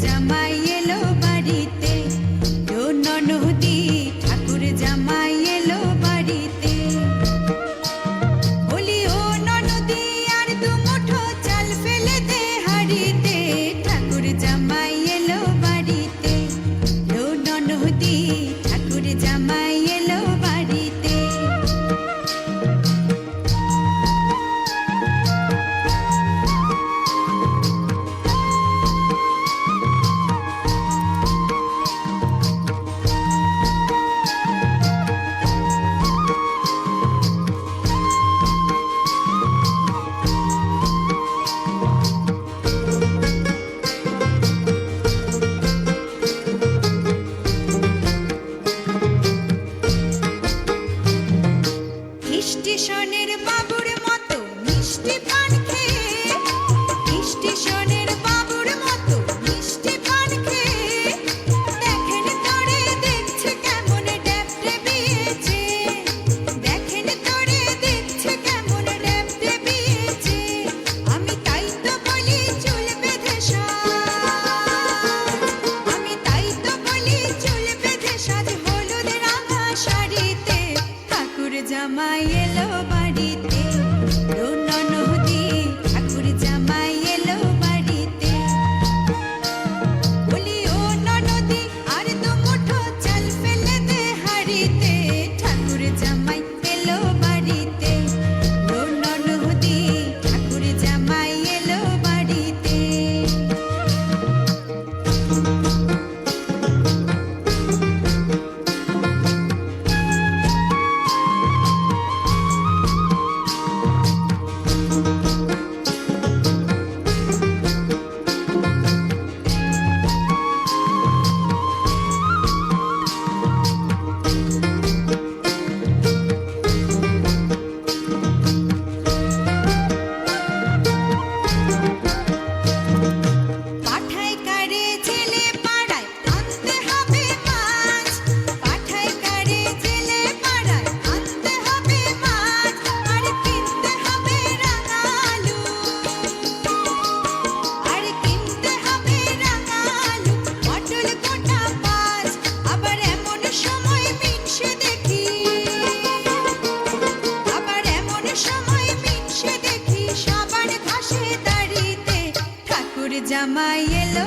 জামাই এলো বাড়িতে, ও ননদি ঠাকুর জামাই এলো বাড়িতে। বলি ও ননদি আর দু মুঠো চাল ফেলে দে হাঁড়িতে, ঠাকুর জামাই এলো বাড়িতে, ও ননদি ঠাকুর জামাই এলো বাড়িতে। স্টেশনের বাবুর মতো মিষ্টি পান খেয়ে, স্টেশনের বাবুর মতো মিষ্টি পান খেয়ে, দেখেন তোরে দেখছে কেমন ড্যাপটে বিয়েছে, দেখেন তোরে দেখছে কেমন ড্যাপটে বিয়েছে। আমি তাই তো বলি চুল বেঁধে সাজ, আমি তাই তো বলি চুল বেঁধে সাজ হলুদ রাঙা শাড়িতে, ঠাকুর জামাই এলো বাড়িতে, ও ননদি ঠাকুর জামাই এলো বাড়িতে। বলি ও ননদি আর দু মুঠো চাল ফেলে দে হাঁড়িতে, ঠাকুর জামাই এলো বাড়িতে, ও ননদি ঠাকুর জামাই এলো বাড়িতে। পাঠায় কারে জেলে পাড়ায় আনতে হবে মাছ, পাঠায় কারে জেলে পাড়ায় আনতে হবে মাছ, আর কিনতে হবে রাঙালু, আর কিনতে হবে রাঙালু, পটল গোটা পাঁচ। আবার এমন সময় মিনসে দেখি, আবার এমন সময় মিনসে দেখি সাবান ঘাসে দাড়িতে, ঠাকুর জামাই এলো